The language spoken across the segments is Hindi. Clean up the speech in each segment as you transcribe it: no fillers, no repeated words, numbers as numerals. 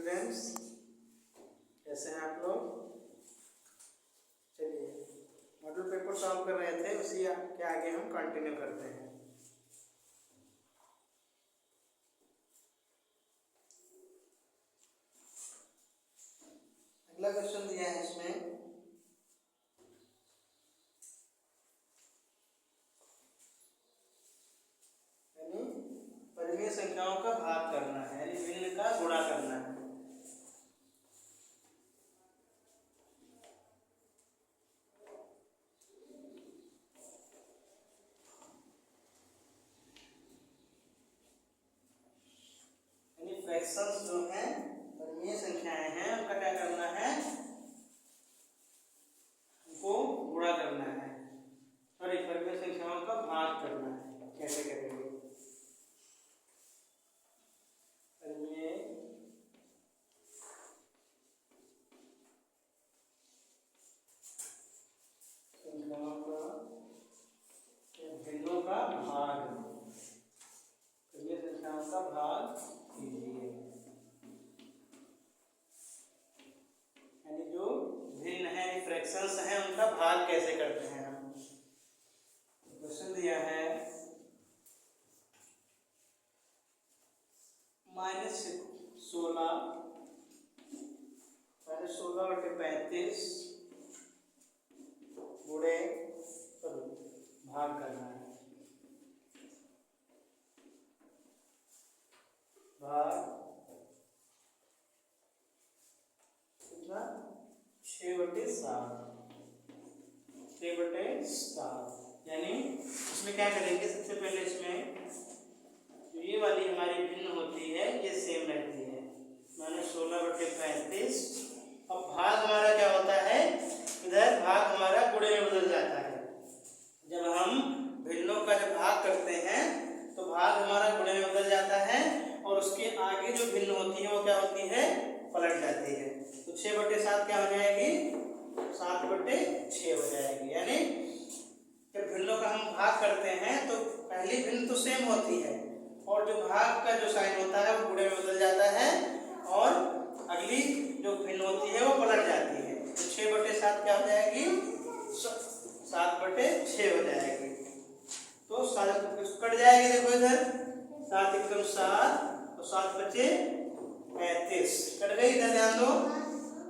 स्टूडेंट्स, कैसे हैं आप लोग। चलिए, मॉडल पेपर सॉल्व कर रहे थे, उसी के आगे हम कंटिन्यू करते हैं। अगला क्वेश्चन दिया है इसमें, यानी परिमेय संख्याओं का भाग करना है, यानी भिन्न का गुणा करना है। फ्रैक्शंस जो हैं, परिमेय संख्याएं हैं, उनका क्या करना है, उनको गुणा करना है, सॉरी परिमेय संख्याओं का भाग करना है। कैसे करेंगे? परिमेय संख्याओं का भिन्नों का भाग, परिमेय संख्याओं का भाग कीजिए, यानी जो भिन्न है, फ्रैक्शंस हैं, उनका भाग कैसे करते हैं हम। क्वेश्चन दिया है -16 बटे 35 गुणे भाग करना है, भाग कितना 6/7, 6/7। यानी इसमें क्या करेंगे, सबसे पहले इसमें जो ये वाली हमारी भिन्न होती है ये सेम रहती है, -16/35। अब भाग हमारा क्या होता है, इधर भाग हमारा गुणे में बदल जाता है। जब हम भिन्नों का जब भाग करते हैं तो भाग हमारा गुणे में बदल जाता है, और उसके आगे जो भिन्न होती है वो क्या होती है, पलट जाती है। तो 6/7 क्या हो जाएगी, 7/6 हो जाएगी। यानी जब भिन्नों का हम भाग करते हैं तो पहली भिन्न तो सेम होती है, और जो भाग का जो साइन होता है वो गुणे में बदल जाता है, और अगली जो भिन्न होती है वो पलट जाती है। तो 6/7 क्या हो जाएगी, 7/6 हो जाएगी। तो 7 कट जाएगी, देखो इधर 7 × 7 और 7/5 35 कट गई, इधर ध्यान दो,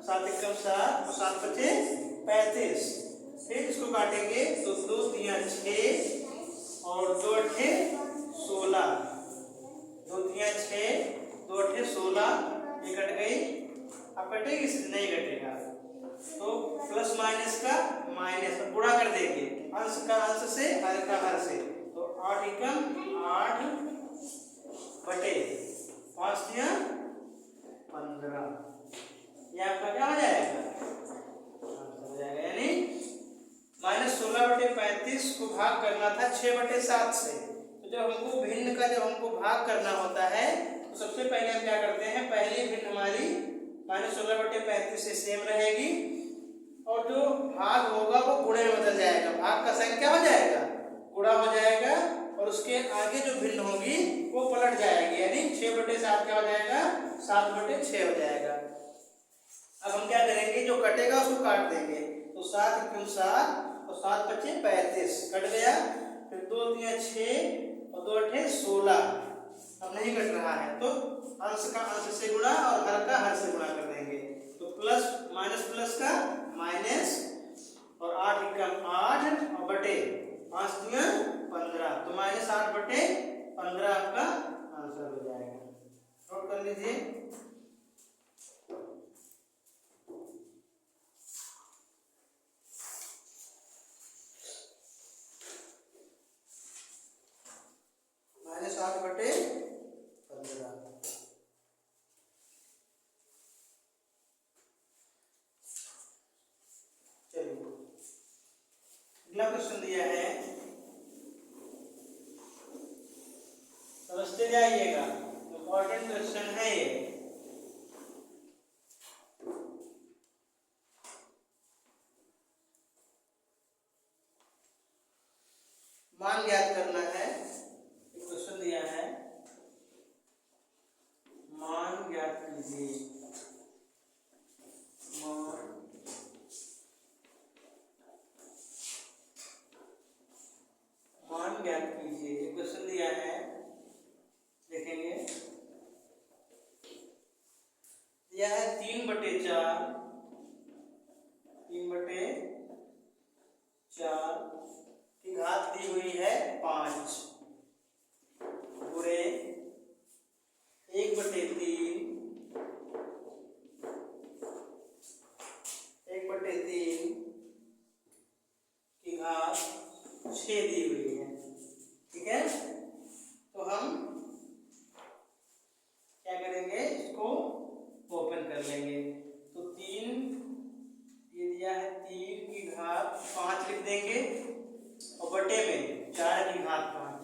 7 × 7 और 7/5 35। फिर इसको काटेंगे तो 2 × 3 = 6 और 2 × 8 = 16, 2 × 3 = 6, 2 × 8 = 16, ये कट गई। अब कटेगी, नहीं कटेगा, तो प्लस माइनस का माइनस गुणा कर देंगे, अंश का अंश से, हर का हर से, तो 8 × 8 बटे 5 × 15, ये आपका क्या हो जाएगा, हो जाएगा। यानी -16/35 को भाग करना था 6/7 से। तो जब हमको भिन्न का जब हमको भाग करना होता है तो सबसे पहले हम क्या करते हैं, पहली भिन्न हमारी -16/35 से सेम रहेगी, और जो भाग होगा वो गुणे में बदल जाएगा, भाग का साइन क्या हो जाएगा, गुणा हो जाएगा, और उसके आगे जो भिन्न होगी वो पलट जाएगी। यानी 6/7 क्या हो जाएगा, 7/6 हो जाएगा। अब हम क्या करेंगे, जो कटेगा उसको काट देंगे, तो 7 × 7 और 7/5 35 कट गया। फिर 2 × 3 = 6 और 2 × 8 = 16, अब नहीं कट रहा है, तो अंश का अंश से गुणा और हर का हर से गुणा कर देंगे, तो प्लस माइनस प्लस का माइनस, और 8 × 8 और बटे 5 × 15, तो -8/15 आपका आंसर हो जाएगा। नोट कर लीजिए। -8/15। चलिए, अगला क्वेश्चन दिया है, समझते जाइएगा, इंपॉर्टेंट क्वेश्चन है ये। मान ज्ञात करना है, क्वेश्चन दिया है, मान ज्ञात कीजिए। क्या कीजिए, ये क्वेश्चन दिया है, देखेंगे दिया है 3/4 की घात दी हुई है 5 गुणे 1/3 की घात 6 दी हुई है। ठीक है, तो हम क्या करेंगे, इसको ओपन कर लेंगे। तो 3 ये दिया है 3 की घात 5 लिख देंगे और बटे में 4 की घात 5,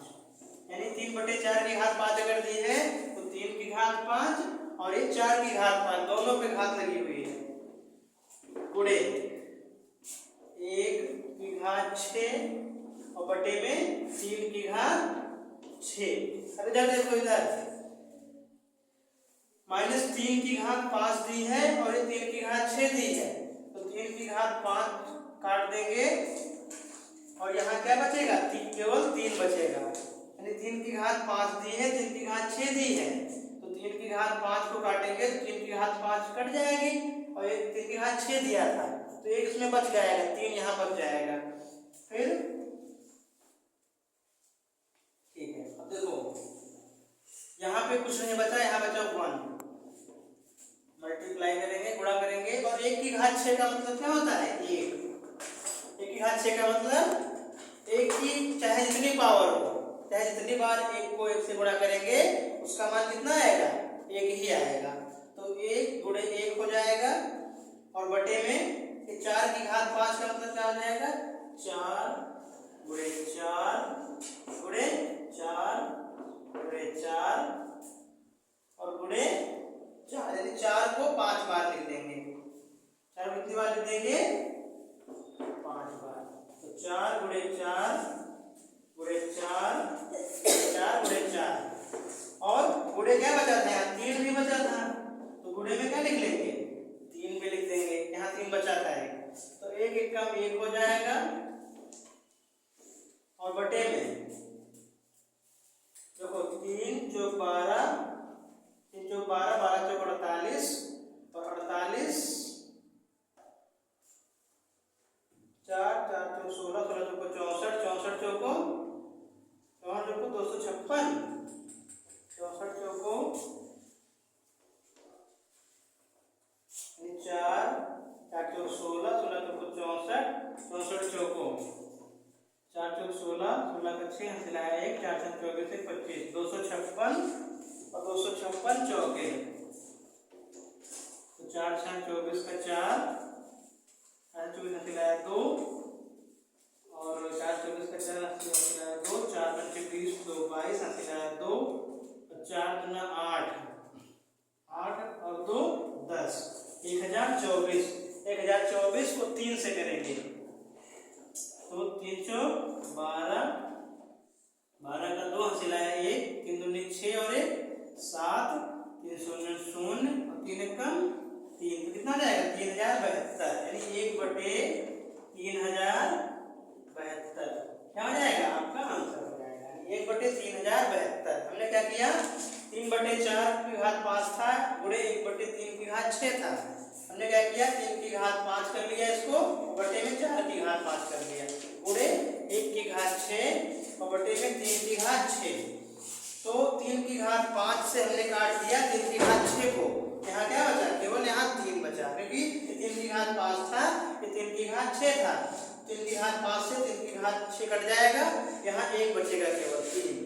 यानी 3/4 की घात 5 अगर दी है तो 3 की घात 5 और ये 4 की घात 5 दोनों पे घात लगी हुई है, गुणे 1 की घात 6 और बटे में 3 की घात 6। अब इधर देखो, इधर -3 की घात 5 दी है और ये 3 की घात 6 दी है, तो 3 की घात 5 काट देंगे और यहाँ क्या बचेगा, केवल 3 बचेगा। यानी 3 की घात 5 दी है, 3 की घात 6 दी है, तो 3 की घात 5 को काटेंगे तो 3 की घात 5 कट जाएगी और ये 3 की घात 6 दिया था तो एक इसमें बच जाएगा, 3 यहाँ बच जाएगा। फिर ठीक है, अब देखो यहाँ पे कुछ नहीं बचा, यहाँ बचा 1, मल्टीप्लाई करेंगे, गुणा करेंगे और 1 की घात 6 का मतलब क्या होता है, 1 की घात 6 का मतलब 1 की चाहे जितनी पावर हो, चाहे जितनी बार 1 को 1 से गुणा करेंगे उसका मान कितना आएगा, 1 ही आएगा। तो 1 गुणे 1 हो जाएगा और बटे में 4 की घात 5 का मतलब क्या हो जाएगा, 4 गुणे 4 गुणे 4 गुणे 4 और गुणे 4, यानी 4 को 5 बार लिख देंगे। 4 कितनी बार लिख देंगे, 5 बार। तो 4 गुणे 4 गुणे 4 4 गुणे 4 और गुणे क्या बचा था, यहाँ 3 भी बचा था, तो गुणे में क्या लिख लेंगे, 3 भी लिख देंगे, यहाँ 3 बचा था तो 1 1 कम 1 हो जाएगा और बटे में देखो 3 चौक 12, 3 चौक 12, 12 चौक 48 और 48 4 4 चौक 16, 16 चौक 64, 64 चौको 256, 64 चौको 4 4 चौक 16, 16 चौक 64, 64 चौको 4 चौक 16, 16 का 6 हंसिलाया 1, 4 7 24 से 25, 256 और 256 चौके, तो 4 6 24 का 4, 24 हंसिलाया 2 और 4 24 का 4 हंसिलाया 2, 4 5 20, 2 22 हंसिलाया 2 और 4 दूना 8, 8 और 2 10, 1024। 1024 को 3 से करेंगे तो 3 चौक 12, 12 का 2 हंसिलाया 1, 3 दूनी 6 और 1 7, 3 शून्य 0 और 3 एकम 3, तो कितना जाएगा, 3072, यानी 1/3072 क्या हो जाएगा, आपका आंसर हो जाएगा 1/3072। हमने क्या किया, 3/4 की घात 5 था गुणे 1/3 की घात 6 था, हमने क्या किया, 3 की घात 5 कर लिया इसको, बटे में 4 की घात 5 कर लिया, गुणे 1 की घात 6 और बटे में 3 की घात 6। तो 3 की घात 5 से हमने काट दिया 3 की घात 6 को, यहाँ क्या बचा, केवल यहाँ 3 बचा, क्योंकि 3 की घात 5 था, ये 3 की घात 6 था, 3 की घात 5 से 3 की घात 6 कट जाएगा, यहाँ 1 बचेगा केवल 3।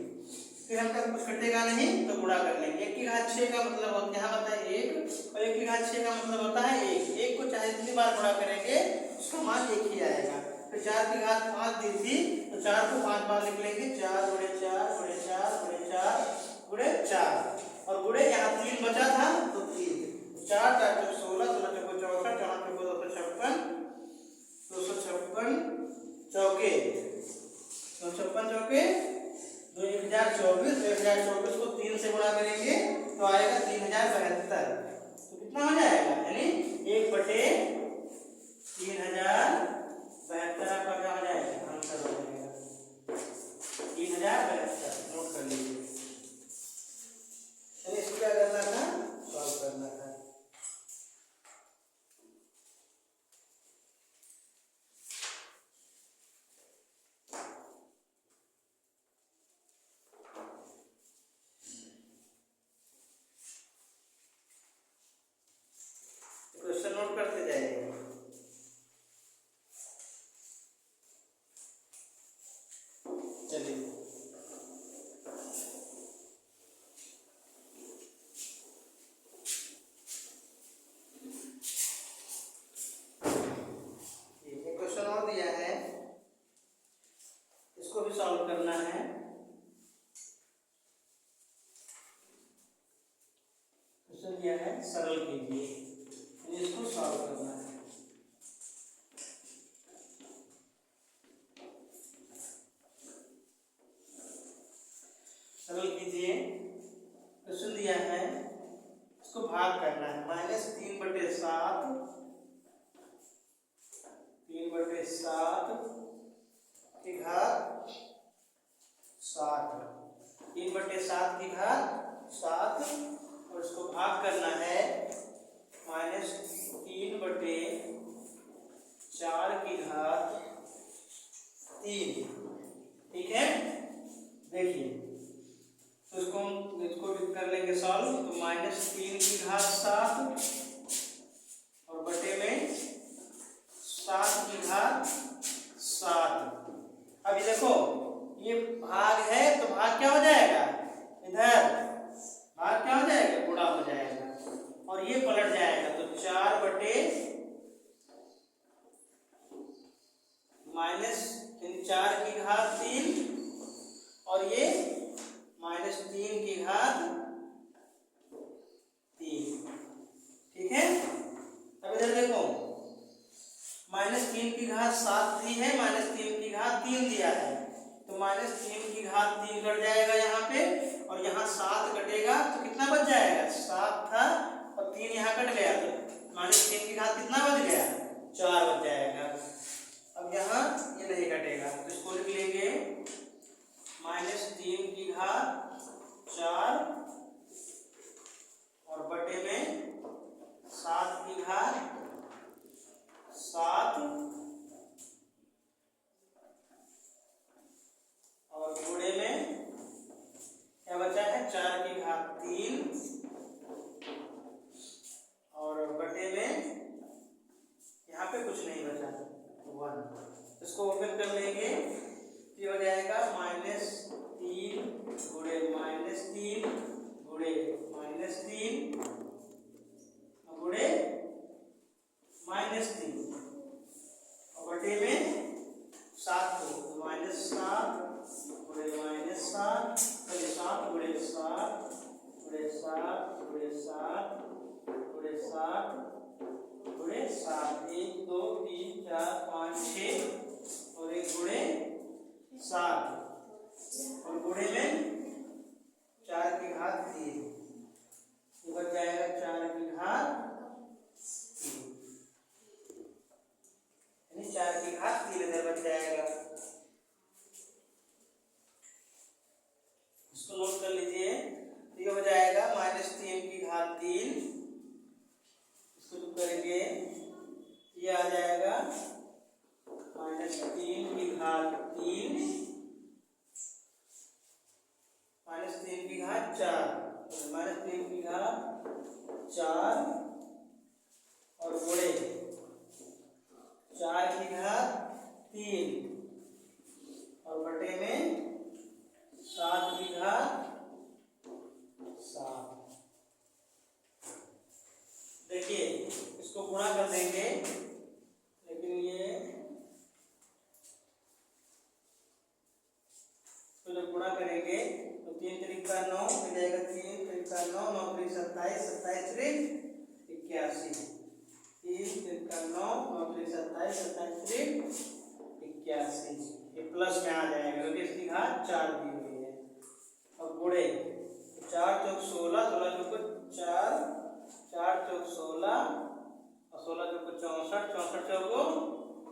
फिर हम तक कुछ कटेगा नहीं तो गुणा कर लेंगे। 1 की घात 6 का मतलब होता है, यहाँ बताए 1 और 1 की घात 6 का मतलब होता है 1, 1 को चाहे जितनी बार गुणा करेंगे उसका मान 1 ही आएगा। फिर 4 की घात 5 दी थी तो 4 को 5 बार लिख लेंगे, 4 गुणे 4 गुणे 4 गुणे 4 गुणे 4 और गुणे यहाँ 3 बचा था तो 3, 4 4 चौक 16, 16 चौक 64, 64 चौक 256 चौके 256 चौके 1024, 1024 को 3 से गुणा करेंगे तो आएगा 3072, तो कितना हो जाएगा, यानी 1/3072 आपका क्या हो जाएगा, आंसर हो जाएगा सॉल्व करना है। क्वेश्चन दिया है सरल कीजिए, इसको सॉल्व करना है। सरल कीजिए, क्वेश्चन दिया है, इसको भाग करना है। -3/7, 3/7 की घात 7, 3/7 की घात 7, और इसको भाग करना है -3/4 की घात 3। ठीक है, देखिए तो इसको कर लेंगे सॉल्व। तो -3 की घात 7 और बटे में 7 की घात 7। अभी देखो ये भाग है तो भाग क्या हो जाएगा, इधर भाग क्या हो जाएगा, गुणा हो जाएगा, और ये पलट जाएगा। तो 4 की घात 3 और ये -3 की घात 3। ठीक है, अब इधर देखो -3 की घात 7 दी है, -3 की घात 3 दिया है, तो -3 की घात 3 कट जाएगा यहाँ पे, और यहाँ 7 कटेगा तो कितना बच जाएगा, 7 था और 3 यहाँ कट गया, तो -3 की घात कितना बच गया, 4 बच जाएगा। अब यहाँ ये नहीं कटेगा तो इसको लिख लेंगे -3 की घात 4 और बटे में 7 की घात 7 और गुणे में क्या बचा है, 4 की घात 3 और बटे में यहाँ पे कुछ नहीं बचा, 1। इसको ओपन कर लेंगे, ये हो जाएगा -3 गुणे -3 गुणे -3 गुणे -3 और बटे में 7 को -7 गुणे -7, पहले 7 गुणे 7 गुणे 7 गुणे 7 गुणे 7 गुणे 7, 1 2 3 4 5 6 और 1 गुणे 7 और गुणे में 4 की घात 3, ये बच जाएगा 4 की घात 3, यानी 4 की घात 3 इधर बच जाएगा। इसको नोट कर लीजिए, ये हो जाएगा -3 की घात 3, इसको जो करेंगे ये आ जाएगा -3 की घात 3 -3 की घात 4, -3 की घात 4 और गुणे 4 की घात 3 और बटे में 7 की घात 7। देखिए इसको गुणा कर देंगे, लेकिन ये तो जब गुणा करेंगे तो 3 3 का 9 मिल जाएगा, 3 3 का 9, 9 3 27, 27 3 81, 3 3 का 9, 9 3 27, 27 3 81, ये प्लस में आ जाएगा क्योंकि इसकी घात 4 दी हुई है। अब गुणे 4 चौक 16, 16 चौक 4, 4 चौक 16 और 16 चौक 64, 64 चौक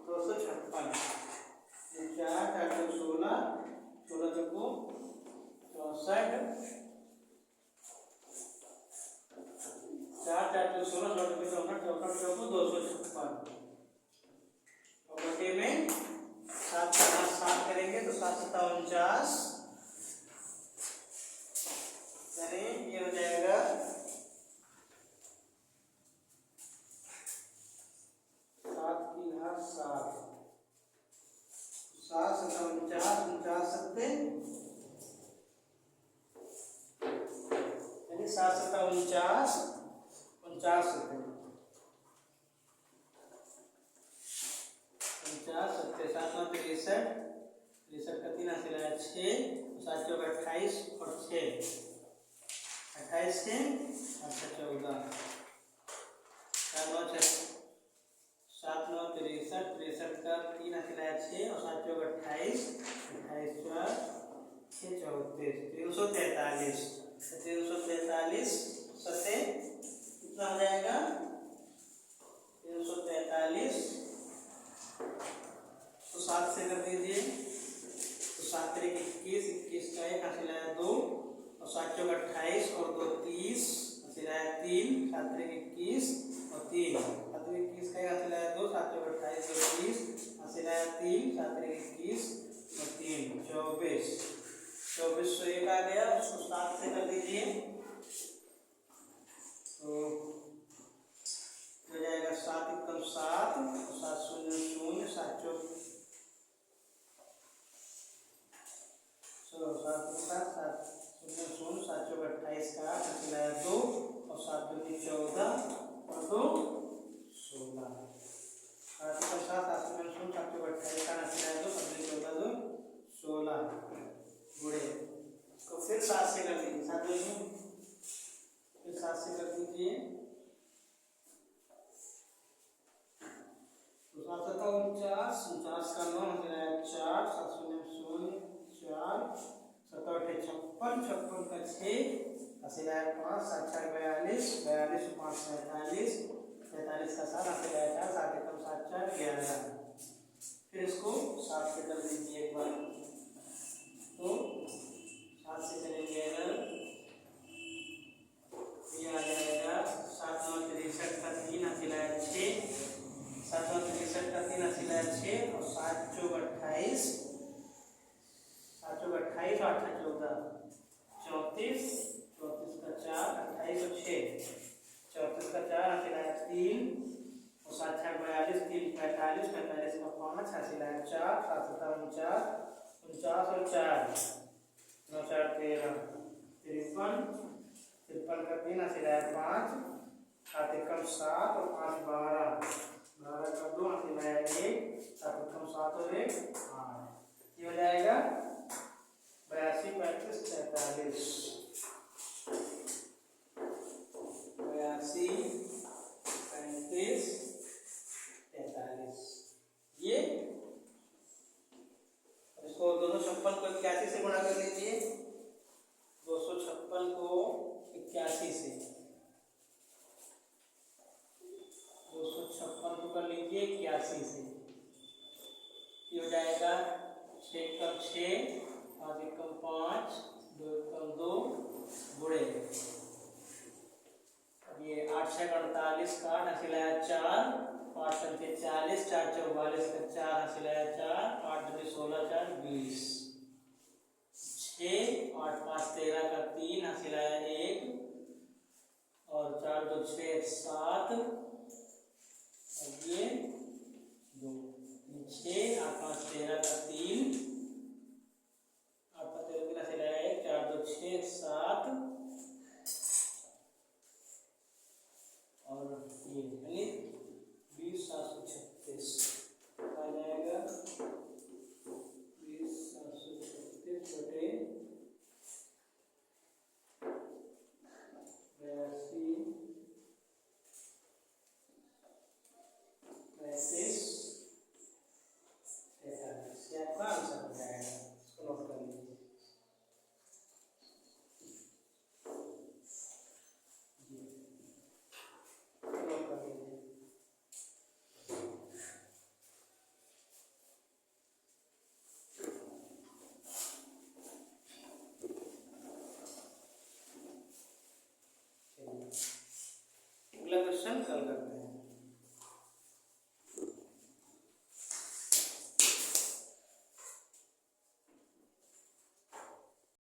256, 4 4 चौक 16, 16 चौक 64, 4 4 चौक 16, 16 चौक 64, 64 चौक 256 और बटे में 7 का 7 करेंगे तो 7 7 49, यानी ये हो जाएगा 7 की घात 7, 7 7 49, 49 7 यानी 7 7 49, 49 7 49 7 7 63, 63 का 3 हासिल आया 6, 7 चौक 28 और 6 28 से 14 7 9 63 63 का 3 हासिल आया 6 और 7 चौक 28 28 4 6 34 343 सत्ते कितना हो जाएगा 343 तो 7 से कर दीजिए तो 7 3 21 21 का 1 हासिल आया 2 और 7 चौक 28 और 2 30 हासिल आया 3 7 3 21 और 3 7 3 21 का 1 हासिल आया 2 7 चौक 28 और 30 हासिल आया 3 7 3 21 और 3 24 24 तो 1 आ गया उसको 7 से कर दीजिए तो हो जाएगा 7 एकम 7 7 शून्य शून्य 7 चौक 7 शून्य शून्य 7 चौक 28 का हासिल आया 2 और 7 दूनी 14 और 2 16 7 एकम 7 7 शून्य शून्य 7 चौक 28 का हासिल आया 2 7 दूनी 14 2 16 गुणे इसको फिर 7 से कर दीजिए 7 दूनी फिर 7 से कर दीजिए तो 7 7 49 49 का 9 हासिल आया 4 7 शून्य शून्य 4 7 8 56 56 का 6 हासिल आया 5 7 4 42 42 5 45 45 का 7 हासिल आया 4 7 एकम 7 4 11 फिर इसको 7 से कर दीजिए एक बार तो 7 से करेंगे अगर ये आ जाएगा 7 9 63 का 3 हासिल आया 6 7 9 63 का 3 हासिल आया 6 और 7 चौक 28 7 चौक 28 और 8 14 34 34 का 4 28 और 6 34 का 4 हासिल आया 3 और 7 6 42 3 45 45 का 5 हासिल आया 4 7 7 49 और 4 9 4 13 53 53 का 3 हासिल आया 5 7 एकम 7 और 5 12 12 का 2 हासिल आया 1 7 एकम 7 और 1 8 ये हो जाएगा 82 35 43 82 35 43 ये इसको 256 को 81 से गुणा कर लीजिए 256 को 81 से 256 को कर लीजिए 81 से ये हो जाएगा 6 एकम 6 5 एकम 5 2 एकम 2 गुणे अब ये 8 6 48 का 8 हासिल आया 4 5 पंचे 40 4 44 का 4 हासिल आया 4 8 दूनी 16 4 20 6 8 5 13 का 3 हासिल आया 1 और 4 2 6 7 और ये 2 6 8 5 13 का 3 8 5 13 का हासिल आया 1 4 2 6 7 और ये यानी 20 736 आ जाएगा 20 736 बटे 82 35 43 ये आपका आंसर हो जाएगा इसको नोट कर लीजिए अगला क्वेश्चन कल करते हैं।